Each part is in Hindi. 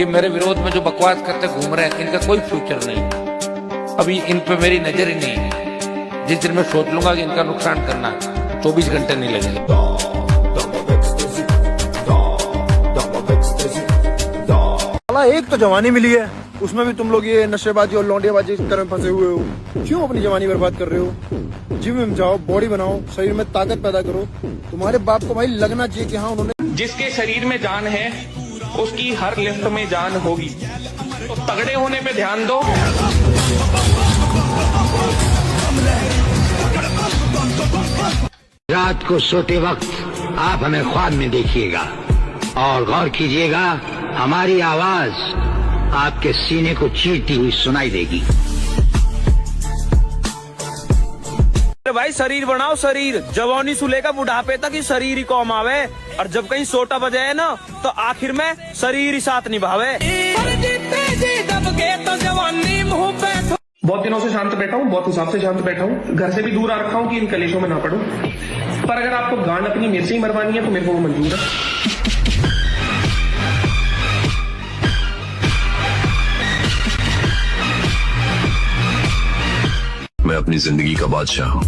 ये मेरे विरोध में जो बकवास करते घूम रहे हैं, इनका कोई फ्यूचर नहीं। अभी इन पे मेरी नजर ही नहीं है। जिस दिन मैं सोच लूंगा कि इनका नुकसान करना, 24 घंटे नहीं लगेंगे। एक तो जवानी मिली है, उसमें भी तुम लोग ये नशेबाजी और लौंडियाबाजी के में फंसे हुए हो। क्यों अपनी जवानी बर्बाद कर रहे हो? जिम में जाओ, बॉडी बनाओ, शरीर में ताकत पैदा करो। तुम्हारे बाप को भाई लगना चाहिए कि हाँ उन्होंने, जिसके शरीर में जान है उसकी हर लिफ्ट में जान होगी। तो तगड़े होने पे ध्यान दो। रात को सोते वक्त आप हमें ख्वाब में देखिएगा और गौर कीजिएगा, हमारी आवाज आपके सीने को चीरती हुई सुनाई देगी। भाई शरीर बनाओ, शरीर जवानी से लेकर बुढ़ापे तक ही शरीर ही कौम आवे, और जब कहीं सोटा बजाए ना तो आखिर में शरीर ही साथ निभावे। बहुत दिनों से शांत बैठा हूँ, बहुत हिसाब से शांत बैठा हूँ, घर से भी दूर आ रखा हूँ कि इन कलेशों में ना पड़ूं। पर अगर आपको गांड अपनी मेरे से ही मरवानी है तो मेरे को वो मंजूर है। मैं अपनी जिंदगी का बादशाह हूँ।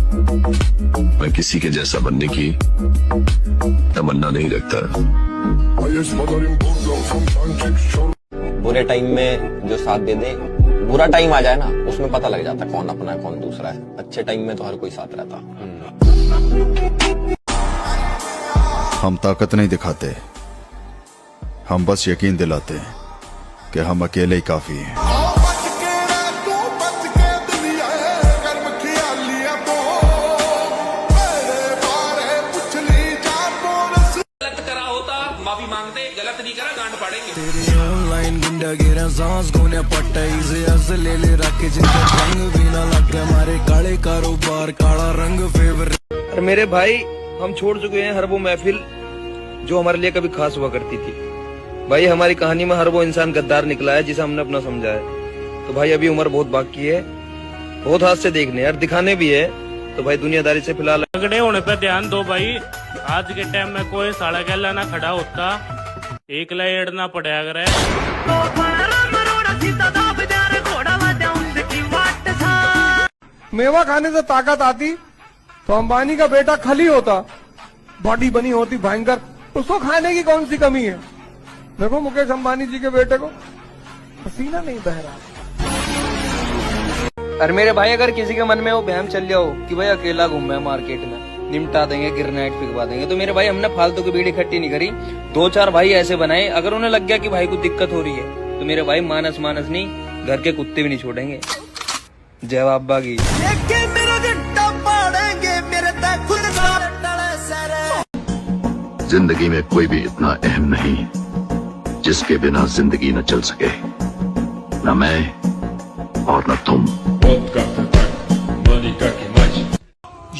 मैं किसी के जैसा बनने की तमन्ना नहीं रखता। बुरे टाइम में जो साथ दे दे, बुरा टाइम आ जाए ना उसमें पता लग जाता है कौन अपना है कौन दूसरा है। अच्छे टाइम में तो हर कोई साथ रहता। हम ताकत नहीं दिखाते, हम बस यकीन दिलाते हैं कि हम अकेले ही काफी हैं। माफी मांगते, गलत नहीं करा गांड फाड़ेंगे। तेरी ऑनलाइन गुंडागिरी सांस गोने पट्टाई से असल ले ले रखे जिनका रंग भी ना लगे हमारे काले कारोबार काला रंग फेवरेट। और मेरे भाई हम छोड़ चुके हैं हर वो महफिल जो हमारे लिए कभी खास हुआ करती थी। भाई हमारी कहानी में हर वो इंसान गद्दार निकला है जिसे हमने अपना समझा है। तो भाई अभी उम्र बहुत बाकी है, बहुत हाथ से देखने और दिखाने भी है। तो भाई दुनियादारी से फिलहाल तगड़े होने पे ध्यान दो भाई। आज के टाइम में कोई साड़ा गला ना खड़ा होता, एक एड़ना पड़ा करे। मेवा खाने से ताकत आती तो अंबानी का बेटा खली होता, बॉडी बनी होती भयंकर। उसको खाने की कौन सी कमी है? देखो मुकेश अंबानी जी के बेटे को पसीना नहीं बह रहा। और मेरे भाई अगर किसी के मन में वो बहम चल जाओ कि भाई अकेला घूमे मार्केट में, निमटा देंगे, गिरनाइट फिकवा देंगे, तो मेरे भाई हमने फालतू की भीड़ इकट्ठी नहीं करी। 2-4 भाई ऐसे बनाए, अगर उन्हें लग गया कि भाई को दिक्कत हो रही है तो मेरे भाई मानस नहीं, घर के कुत्ते भी नहीं छोड़ेंगे। जय बाबा की। जिंदगी में कोई भी इतना अहम नहीं जिसके बिना जिंदगी न चल सके, न मैं और न तुम।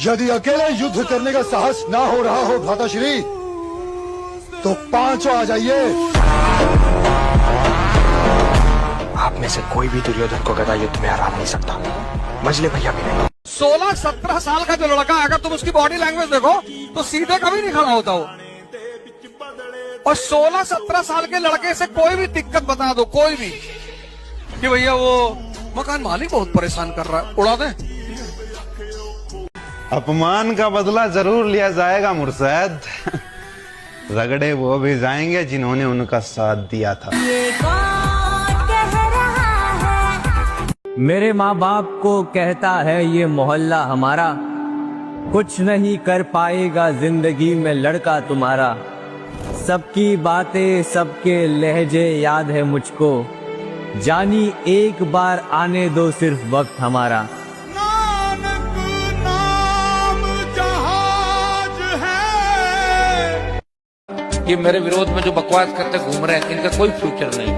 यदि अकेले युद्ध करने का साहस ना हो रहा हो भ्राताश्री, तो 5 आ जाइए। आप में से कोई भी दुर्योधन को गदा युद्ध में हरा नहीं सकता, मजले भैया भी नहीं। 16-17 साल का जो लड़का है, अगर तुम उसकी बॉडी लैंग्वेज देखो तो सीधे कभी नहीं खड़ा होता वो। और 16-17 साल के लड़के से कोई भी दिक्कत बता दो, कोई भी, कि भैया वो मकान मालिक बहुत परेशान कर रहा है, उड़ा दे। अपमान का बदला जरूर लिया जाएगा मुर्शद। रगड़े वो भी जाएंगे जिन्होंने उनका साथ दिया था। मेरे माँ बाप को कहता है ये मोहल्ला हमारा, कुछ नहीं कर पाएगा जिंदगी में लड़का तुम्हारा। सबकी बातें सबके लहजे याद है मुझको, जानी एक बार आने दो सिर्फ वक्त हमारा। ये मेरे विरोध में जो बकवास करते घूम रहे हैं, इनका कोई फ्यूचर नहीं।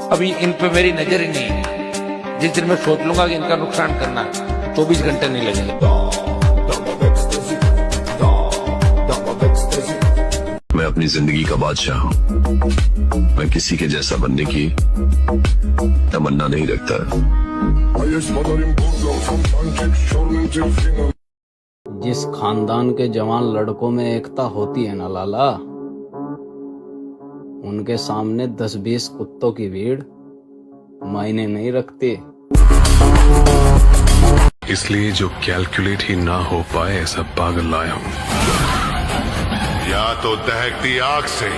अभी इन पे मेरी नजर ही नहीं है। जिस दिन मैं सोच लूंगा कि इनका नुकसान करना, 24 घंटे नहीं लगेंगे। मैं अपनी जिंदगी का बादशाह हूँ। मैं किसी के जैसा बनने की तमन्ना नहीं रखता। जिस खानदान के जवान लड़कों में एकता होती है ना लाला, उनके सामने 10-20 कुत्तों की भीड़ मायने नहीं रखती। इसलिए जो कैलकुलेट ही ना हो पाए ऐसा पागल लाया हूं। या तो दहकती आग से,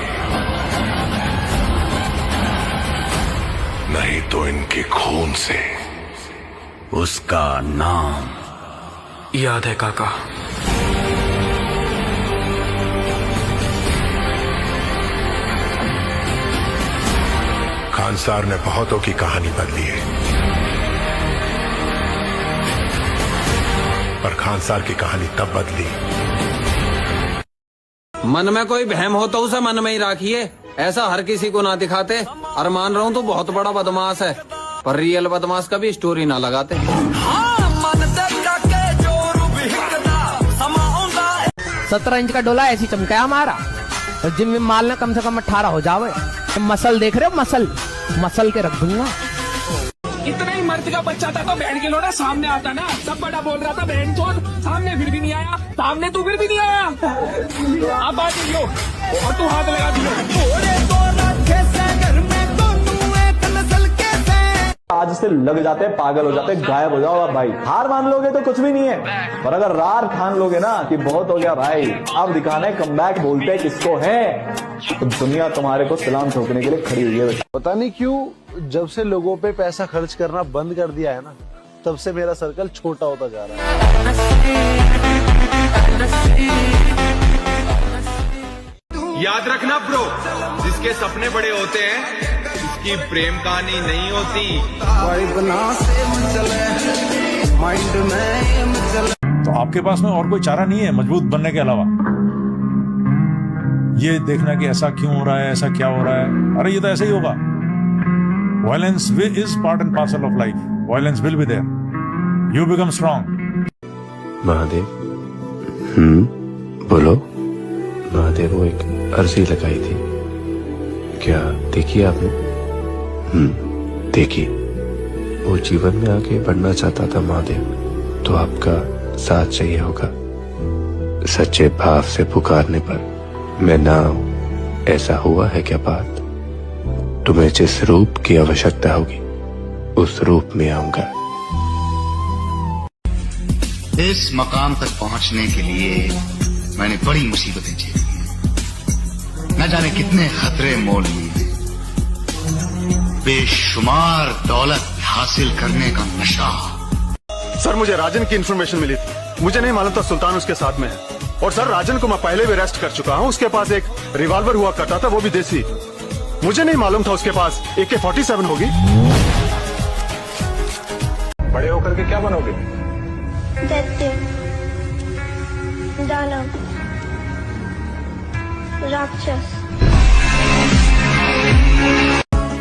नहीं तो इनके खून से। उसका नाम याद है काका? खानसार ने बहुतों की कहानी बदली है, पर खानसार की कहानी तब बदली। मन में कोई बहम हो तो उसे मन में ही रखिए, ऐसा हर किसी को ना दिखाते। और मान रहा हूँ तो बहुत बड़ा बदमाश है, पर रियल बदमाश कभी स्टोरी ना लगाते। 17 इंच का डोला ऐसी चमकाया हमारा, और जिम में माल ना कम से कम 18 हो जावे। मसल देख रहे हो, मसल के रख दूंगा। इतना ही मर्द का बच्चा था तो बहन के लोड़ा सामने आता ना, सब बड़ा बोल रहा था बहन चोर, सामने फिर भी नहीं आया, सामने तू फिर भी नहीं आया। आप बात लो और तू हाथ लगा दियो। आज से लग जाते हैं, पागल हो जाते हैं, गायब हो जाओ भाई। हार मान लोगे तो कुछ भी नहीं है, पर अगर रार ठान लोगे ना कि बहुत हो गया भाई, अब दिखाना है कमबैक बोलते हैं किसको है, तो दुनिया तुम्हारे को सलाम ठोकने के लिए खड़ी हुई है। पता नहीं क्यों जब से लोगों पे पैसा खर्च करना बंद कर दिया है ना, तब से मेरा सर्कल छोटा होता जा रहा है। याद रखना ब्रो, जिसके सपने बड़े होते हैं उसकी प्रेम कहानी नहीं होती। तो आपके पास में और कोई चारा नहीं है मजबूत बनने के अलावा ये देखना कि ऐसा क्यों हो रहा है, ऐसा क्या हो रहा है। अरे ये तो ऐसा ही होगा। Violence is part and parcel of life, violence will be there, you become strong. Mahadev, बोलो। महादेव, वो एक अर्जी लगाई थी, क्या देखी आपने? देखी। वो जीवन में आगे बढ़ना चाहता था महादेव, तो आपका साथ चाहिए होगा। सच्चे भाव से पुकारने पर मैं ना आऊं, ऐसा हुआ है क्या बात? तुम्हें जिस रूप की आवश्यकता होगी उस रूप में आऊंगा। इस मकाम तक पहुंचने के लिए मैंने बड़ी मुसीबतें झेली, न जाने कितने खतरे मोल लिए, बेशुमार दौलत हासिल करने का नशा। सर, मुझे राजन की इन्फॉर्मेशन मिली थी, मुझे नहीं मालूम था सुल्तान उसके साथ में है। और सर, राजन को मैं पहले भी अरेस्ट कर चुका हूँ, उसके पास एक रिवॉल्वर हुआ करता था, वो भी देसी। मुझे नहीं मालूम था उसके पास AK-47 होगी। बड़े होकर के क्या बनोगे? दैत्य, दानव, राक्षस।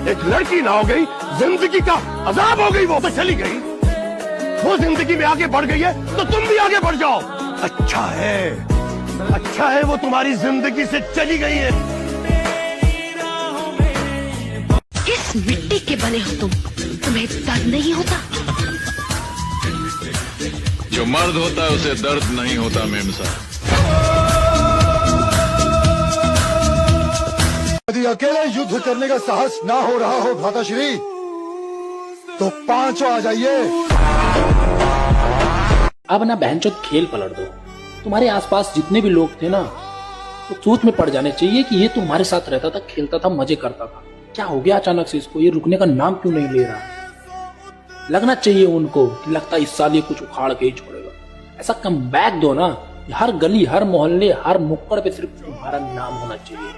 एक लड़की ना हो गई, जिंदगी का अजाब हो गई, वो तो चली गई। वो जिंदगी में आगे बढ़ गई है तो तुम भी आगे बढ़ जाओ। अच्छा है वो तुम्हारी जिंदगी से चली गई है। किस मिट्टी के बने हो तुम? तुम्हें दर्द नहीं होता? जो मर्द होता है उसे दर्द नहीं होता मेम साहब। यदि अकेले युद्ध करने का साहस ना हो रहा हो भ्राताश्री, तो पांचों आ जाइए। अब ना बहनचोद खेल पलट दो। तुम्हारे आसपास जितने भी लोग थे ना, तो सोच में पड़ जाने चाहिए कि ये तुम्हारे साथ रहता था, खेलता था, मजे करता था। क्या हो गया अचानक से इसको? ये रुकने का नाम क्यों नहीं ले रहा? लगना चाहिए उनको कि लगता है इस साल ये कुछ उखाड़ के ही छोड़ेगा। ऐसा कमबैक दो ना, हर गली, हर मोहल्ले, हर मुक्कड़ पे सिर्फ तुम्हारा नाम होना चाहिए।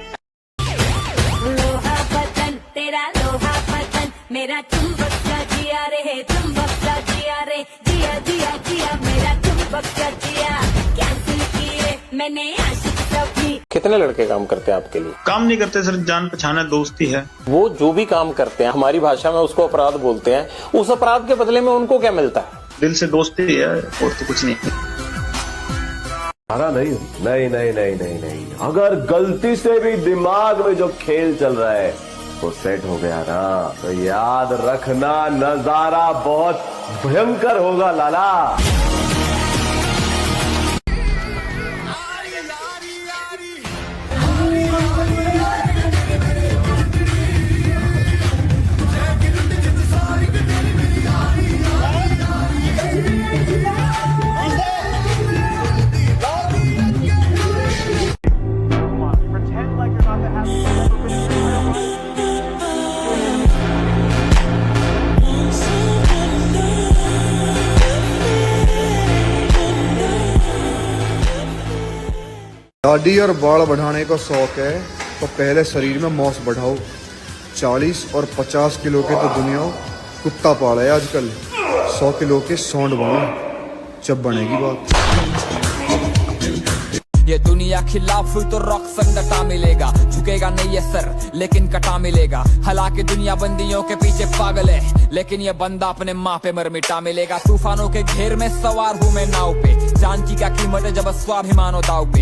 लोहा बदन तेरा, लोहा बदन मेरा, चुंबक सा जिया रे, चुंबक सा जिया रे, जिया जिया जिया मेरा चुंबक सा जिया। कैंसिल किए मैंने आशिक सभी। कितने लड़के काम करते हैं आपके लिए? काम नहीं करते सर, जान पहचान है, दोस्ती है। वो जो भी काम करते हैं, हमारी भाषा में उसको अपराध बोलते हैं। उस अपराध के बदले में उनको क्या मिलता है? दिल से दोस्ती है और तो कुछ नहीं। नहीं, अगर गलती से भी दिमाग में जो खेल चल रहा है वो सेट हो गया ना, तो याद रखना नजारा बहुत भयंकर होगा लाला। दाढ़ी और बाल बढ़ाने का शौक है तो पहले शरीर में मौस बढ़ाओ। 40 और 50 किलो के तो दुनिया कुत्ता पाला है आजकल। 100 किलो के सौंड बनो, जब बनेगी बात। ये दुनिया खिलाफ हुई तो रॉक संग डटा मिलेगा, झुकेगा नहीं ये सर लेकिन कटा मिलेगा। हालांकि दुनिया बंदियों के पीछे पागल है, लेकिन ये बंदा अपने माँ पे मर मिटा मिलेगा। तूफानों के घेर में सवार हूँ मैं नाव पे, जान की क्या कीमत है जब स्वाभिमान हो दाव पे।